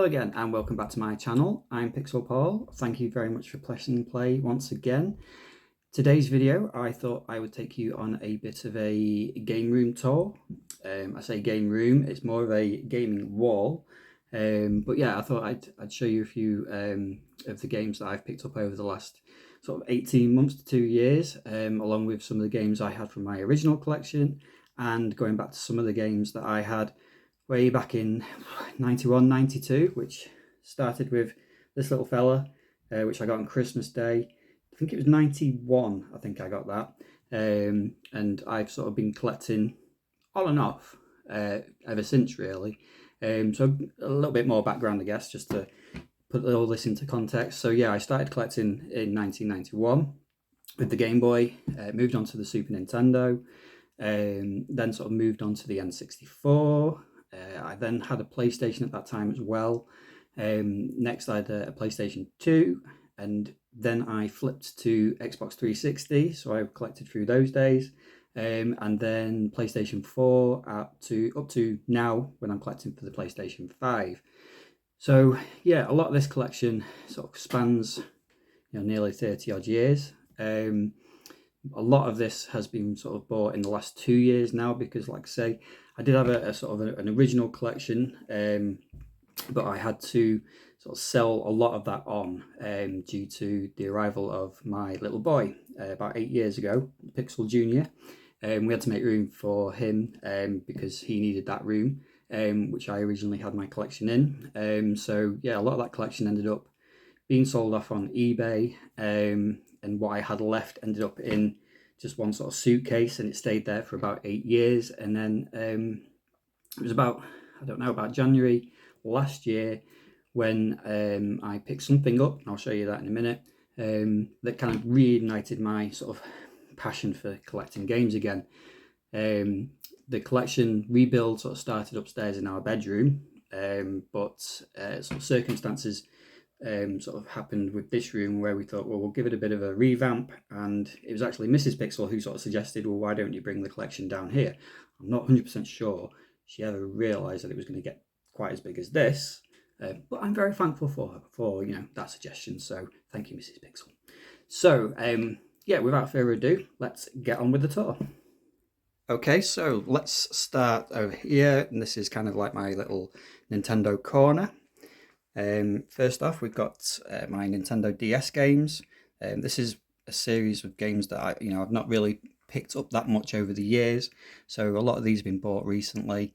Hello again and welcome back to my channel. I'm PixelPaul. Thank you very much for pressing play once again. Today's video, I thought I would take you on a bit of a game room tour. I say game room, it's more of a gaming wall. But yeah, I thought I'd show you a few of the games that I've picked up over the last sort of 18 months to 2 years, along with some of the games I had from my original collection and going back to some of the games that I had way back in 91, 92, which started with this little fella, which I got on Christmas Day. I think it was 91, I think I got that. And I've sort of been collecting on and off ever since, really. So a little bit more background, I guess, just to put all this into context. So yeah, I started collecting in 1991 with the Game Boy, moved on to the Super Nintendo, then sort of moved on to the N64. I then had a PlayStation at that time as well. Next I had a PlayStation 2, and then I flipped to Xbox 360, so I collected through those days. And then PlayStation 4 up to now when I'm collecting for the PlayStation 5. So yeah, a lot of this collection sort of spans nearly 30 odd years. A lot of this has been sort of bought in the last 2 years now, because like I say, I did have a sort of an original collection, but I had to sort of sell a lot of that on due to the arrival of my little boy about 8 years ago, Pixel Jr. We had to make room for him because he needed that room, which I originally had my collection in. So yeah, a lot of that collection ended up being sold off on eBay, and what I had left ended up in just one sort of suitcase, and it stayed there for about 8 years. And then it was about, I don't know, about January last year when I picked something up, and I'll show you that in a minute, that kind of reignited my sort of passion for collecting games again. The collection rebuild sort of started upstairs in our bedroom, but sort of circumstances sort of happened with this room where we thought, well, we'll give it a bit of a revamp. And it was actually Mrs. Pixel who sort of suggested, well, why don't you bring the collection down here? I'm not 100% sure she ever realised that it was going to get quite as big as this, but I'm very thankful for her for that suggestion. So thank you, Mrs. Pixel. So yeah, without further ado, let's get on with the tour. Okay, so let's start over here, and this is kind of like my little Nintendo corner. First off, we've got my Nintendo DS games. This is a series of games that I've not really picked up that much over the years. So a lot of these have been bought recently.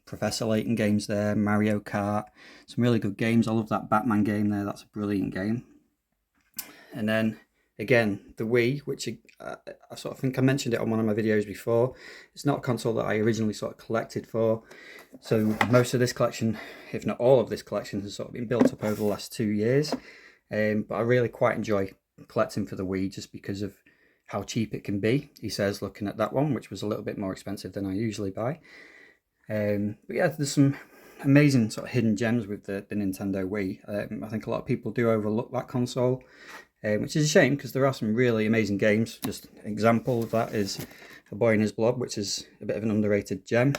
Professor Layton games there, Mario Kart, some really good games. I love that Batman game there. That's a brilliant game. And then again, the Wii, which I sort of think I mentioned it on one of my videos before. It's not a console that I originally sort of collected for. So most of this collection, if not all of this collection, has sort of been built up over the last 2 years. But I really quite enjoy collecting for the Wii just because of how cheap it can be. He says, looking at that one, which was a little bit more expensive than I usually buy. But yeah, there's some amazing sort of hidden gems with the Nintendo Wii. I think a lot of people do overlook that console, which is a shame because there are some really amazing games. Just an example of that is A Boy and His Blob, which is a bit of an underrated gem.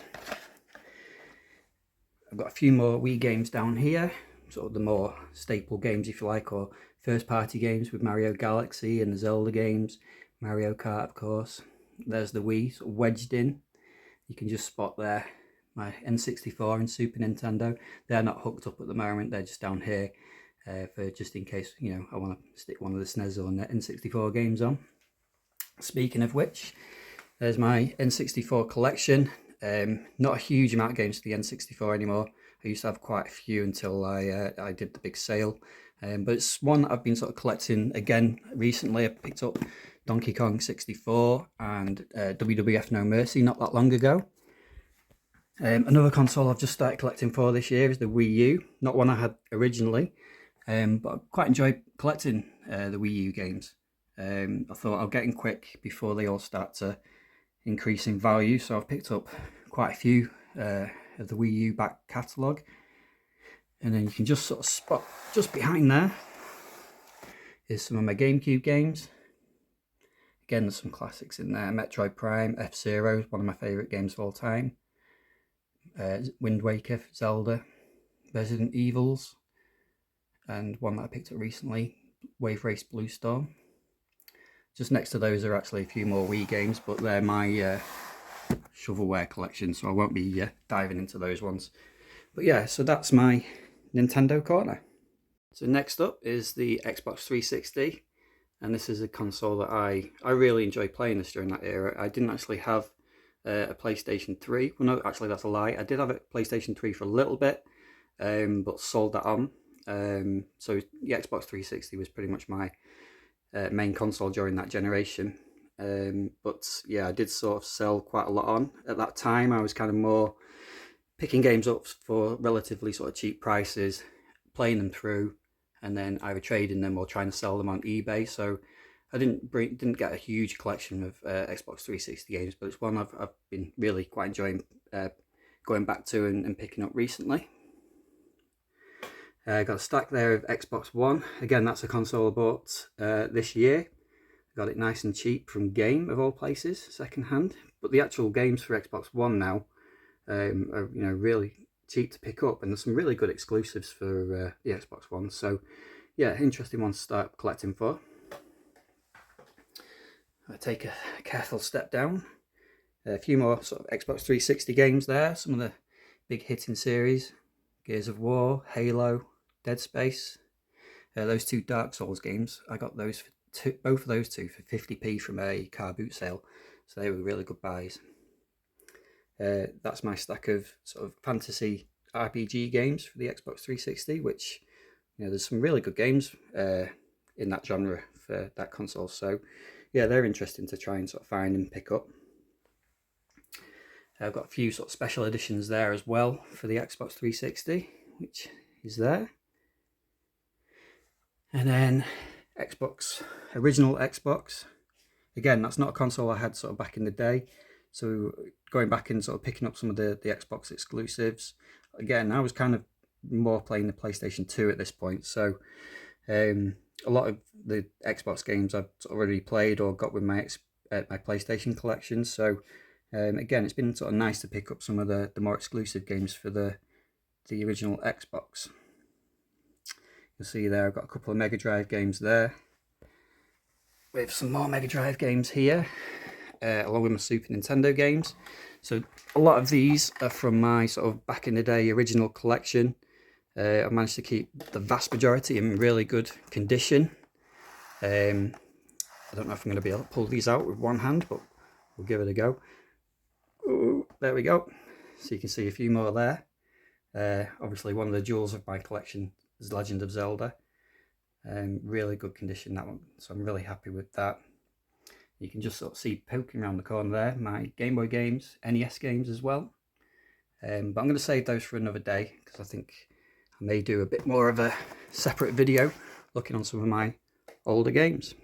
I've got a few more Wii games down here, sort of the more staple games, if you like, or first party games with Mario Galaxy and the Zelda games, Mario Kart, of course. There's the Wii sort of wedged in. You can just spot there my N64 and Super Nintendo. They're not hooked up at the moment, they're just down here for just in case I want to stick one of the SNES or N64 games on. Speaking of which, there's my N64 collection. Not a huge amount of games for the N64 anymore. I used to have quite a few until I did the big sale, but it's one I've been sort of collecting again recently. I picked up Donkey Kong 64 and WWF No Mercy not that long ago. Another console I've just started collecting for this year is the Wii U. Not one I had originally, but I quite enjoy collecting the Wii U games. I thought I'll get in quick before they all start to increase in value, so I've picked up quite a few of the Wii U back catalogue. And then you can just sort of spot just behind there is some of my GameCube games. Again, there's some classics in there. Metroid Prime, F-Zero, one of my favourite games of all time. Wind Waker, Zelda, Resident Evils, and one that I picked up recently, Wave Race Blue Storm. Just next to those are actually a few more Wii games, but they're my shovelware collection, so I won't be diving into those ones. But yeah, so that's my Nintendo corner. So next up is the Xbox 360, and this is a console that I really enjoyed playing this during that era. I didn't actually have a PlayStation 3. Well, no, actually that's a lie. I did have a PlayStation 3 for a little bit, but sold that on. So the Xbox 360 was pretty much my main console during that generation. But yeah, I did sort of sell quite a lot on. At that time, I was kind of more picking games up for relatively sort of cheap prices, playing them through, and then either trading them or trying to sell them on eBay. So I didn't get a huge collection of Xbox 360 games, but it's one I've been really quite enjoying going back to and picking up recently. Got a stack there of Xbox One. Again, that's a console I bought this year. Got it nice and cheap from Game, of all places, second hand. But the actual games for Xbox One now are really cheap to pick up, and there's some really good exclusives for the Xbox One. So yeah, interesting one to start collecting for. I take a careful step down. A few more sort of Xbox 360 games there. Some of the big hitting series: Gears of War, Halo, Dead Space. Those two Dark Souls games, I got those for both of those two for 50p from a car boot sale, so they were really good buys. That's my stack of sort of fantasy RPG games for the Xbox 360, which, there's some really good games in that genre for that console. So yeah, they're interesting to try and sort of find and pick up. I've got a few sort of special editions there as well for the Xbox 360, which is there. And then original Xbox. Again, that's not a console I had sort of back in the day. So going back and sort of picking up some of the Xbox exclusives. Again, I was kind of more playing the PlayStation 2 at this point. So a lot of the Xbox games I've already played or got with my PlayStation collection. So again, it's been sort of nice to pick up some of the more exclusive games for the original Xbox. You'll see there I've got a couple of Mega Drive games there, with some more Mega Drive games here, along with my Super Nintendo games. So a lot of these are from my sort of back in the day original collection. I've managed to keep the vast majority in really good condition. I don't know if I'm going to be able to pull these out with one hand, but we'll give it a go. Ooh, there we go. So you can see a few more there. Obviously one of the jewels of my collection is Legend of Zelda. Really good condition, that one, so I'm really happy with that. You can just sort of see poking around the corner there my Game Boy games, NES games as well. But I'm going to save those for another day, because I think I may do a bit more of a separate video looking on some of my older games.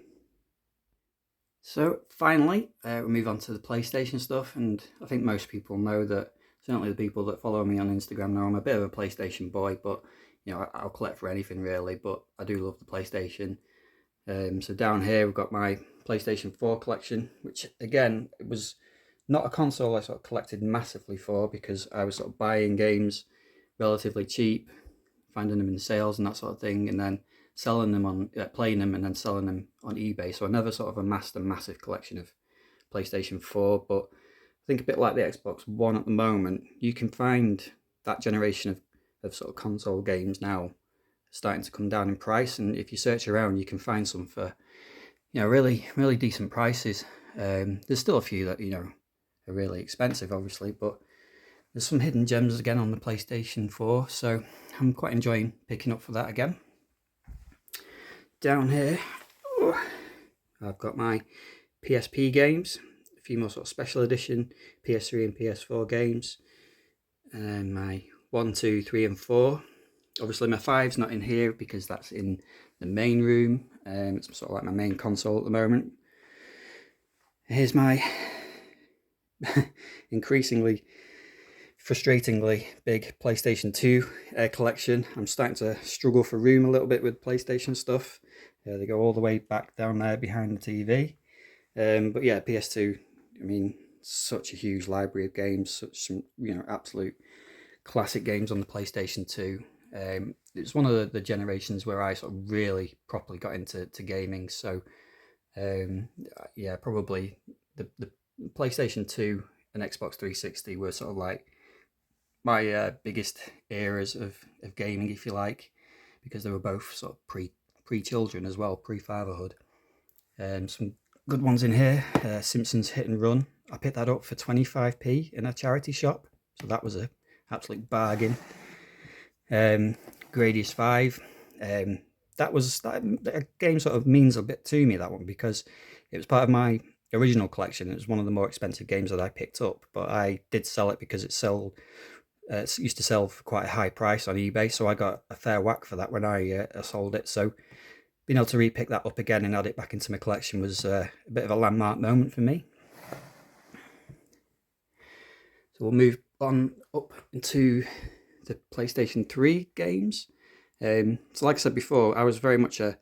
So finally, we'll move on to the PlayStation stuff, and I think most people know that, certainly the people that follow me on Instagram know I'm a bit of a PlayStation boy, but I'll collect for anything really, but I do love the PlayStation. So down here we've got my PlayStation 4 collection, which again, it was not a console I sort of collected massively for, because I was sort of buying games relatively cheap, finding them in sales and that sort of thing, and then selling them on, playing them and then selling them on eBay. So I never sort of amassed a massive collection of PlayStation 4, but I think a bit like the Xbox One at the moment, you can find that generation of sort of console games now starting to come down in price, and if you search around you can find some for really decent prices. There's still a few that are really expensive obviously, but there's some hidden gems again on the PlayStation 4, so I'm quite enjoying picking up for that again. Down here I've got my PSP games, a few more sort of special edition PS3 and PS4 games, and my 1, 2, 3 and 4. Obviously my 5's not in here because that's in the main room. It's sort of like my main console at the moment. Here's my increasingly frustratingly big PlayStation 2 collection. I'm starting to struggle for room a little bit with PlayStation stuff. They go all the way back down there behind the TV. But yeah, PS2, I mean, such a huge library of games, such some absolute classic games on the PlayStation 2. It's one of the generations where I sort of really properly got into gaming. So yeah, probably the PlayStation 2 and Xbox 360 were sort of like my biggest eras of gaming, if you like, because they were both sort of pre-children as well, pre-fatherhood. Some good ones in here. Simpsons Hit and Run. I picked that up for 25p in a charity shop, so that was a absolute bargain. Gradius 5. That game sort of means a bit to me, that one, because it was part of my original collection. It was one of the more expensive games that I picked up, but I did sell it because it used to sell for quite a high price on eBay, so I got a fair whack for that when I sold it. So being able to re-pick that up again and add it back into my collection was a bit of a landmark moment for me. So we'll move on up into the PlayStation 3 games. So like I said before, I was very much an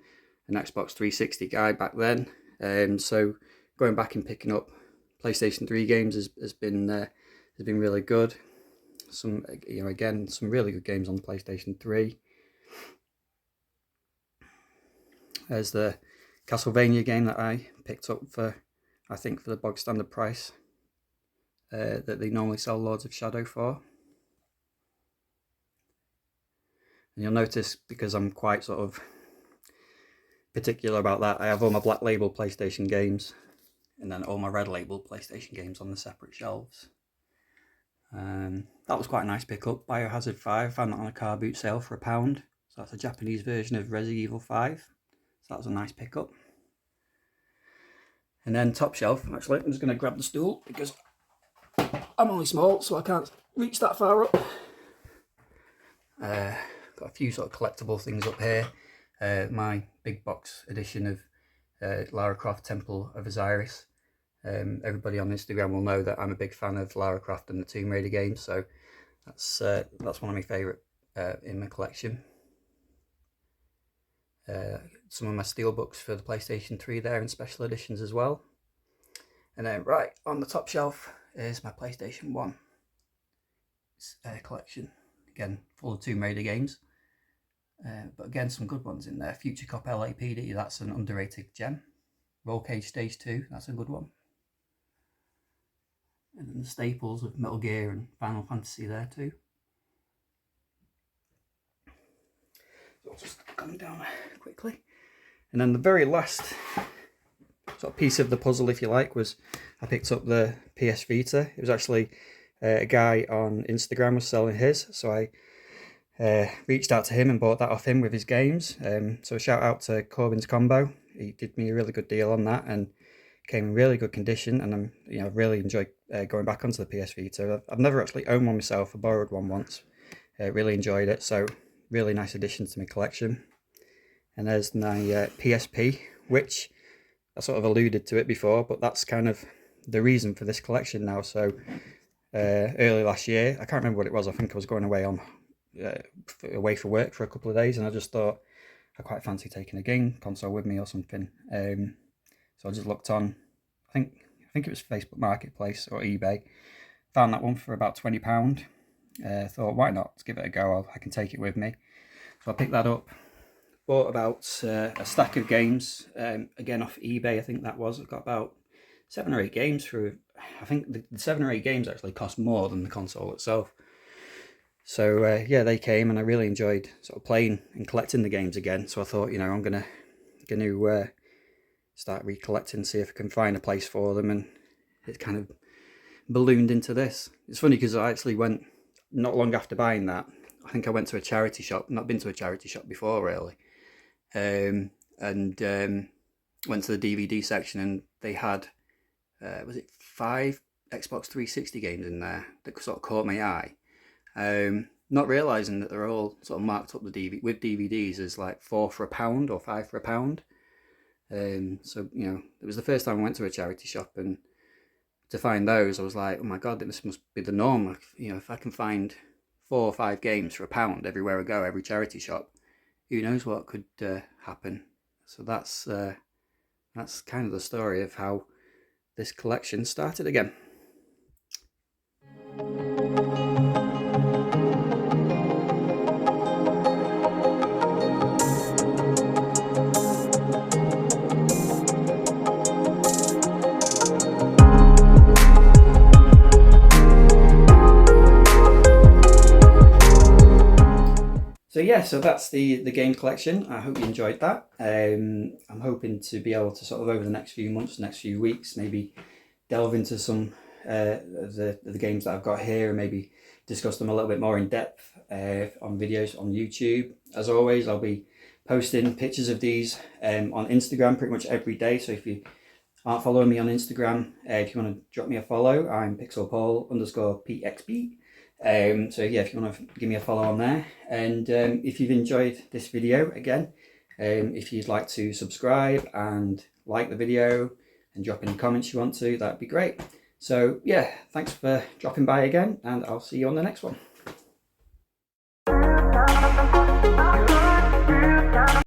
Xbox 360 guy back then. So going back and picking up PlayStation 3 games has been really good. Some again, some really good games on the PlayStation 3. There's the Castlevania game that I picked up for, I think, for the bog standard price that they normally sell Lords of Shadow for. And you'll notice, because I'm quite sort of particular about that, I have all my black label PlayStation games and then all my red label PlayStation games on the separate shelves. That was quite a nice pickup. Biohazard 5, found that on a car boot sale for £1. So that's a Japanese version of Resident Evil 5. So that was a nice pickup. And then top shelf, actually, I'm just going to grab the stool because I'm only small, so I can't reach that far up. Got a few sort of collectible things up here. My big box edition of Lara Croft Temple of Osiris. Everybody on Instagram will know that I'm a big fan of Lara Croft and the Tomb Raider games, so that's one of my favourite in my collection. Some of my steelbooks for the PlayStation 3 there in special editions as well. And then right on the top shelf is my PlayStation 1 collection. Again, full of Tomb Raider games. But again, some good ones in there. Future Cop LAPD, that's an underrated gem. Roll Cage Stage 2, that's a good one. And then the staples of Metal Gear and Final Fantasy there too. So I'll just come down quickly. And then the very last sort of piece of the puzzle, if you like, was I picked up the PS Vita. It was actually a guy on Instagram was selling his, so I reached out to him and bought that off him with his games. So shout out to Corbin's Combo. He did me a really good deal on that and came in really good condition. And I'm really enjoyed going back onto the PS Vita. I've never actually owned one myself. I borrowed one once. Really enjoyed it. So really nice addition to my collection. And there's my PSP, which I sort of alluded to it before, but that's kind of the reason for this collection now. So early last year, I can't remember what it was. I think I was going away away for work for a couple of days, and I just thought I quite fancy taking a game console with me or something. So I just looked on, I think it was Facebook Marketplace or eBay, found that one for about £20. Thought, why not? Let's give it a go. I can take it with me. So I picked that up. Bought about a stack of games, again off eBay. I think that was. I got about 7 or 8 games for. I think the 7 or 8 games actually cost more than the console itself. So yeah, they came and I really enjoyed sort of playing and collecting the games again. So I thought, I'm gonna start recollecting, see if I can find a place for them, and it kind of ballooned into this. It's funny because I actually went not long after buying that. I think I went to a charity shop. Not been to a charity shop before really, and went to the DVD section and they had was it 5 Xbox 360 games in there that sort of caught my eye. Not realising that they're all sort of marked up with DVDs as like 4 for £1 or 5 for £1. So it was the first time I went to a charity shop, and to find those, I was like, oh my god, this must be the norm. If I can find 4 or 5 games for £1 everywhere I go, every charity shop, who knows what could happen. So that's kind of the story of how this collection started again. yeah, so that's the game collection. I hope you enjoyed that. I'm hoping to be able to sort of over the next few months, next few weeks, maybe delve into some the games that I've got here and maybe discuss them a little bit more in depth on videos on YouTube. As always, I'll be posting pictures of these on Instagram pretty much every day. So if you aren't following me on Instagram, if you want to drop me a follow, I'm PixelPaul_PXB. So yeah, if you want to give me a follow on there, and if you've enjoyed this video, again, if you'd like to subscribe and like the video and drop any comments you want to, that'd be great. So yeah, thanks for dropping by again, and I'll see you on the next one.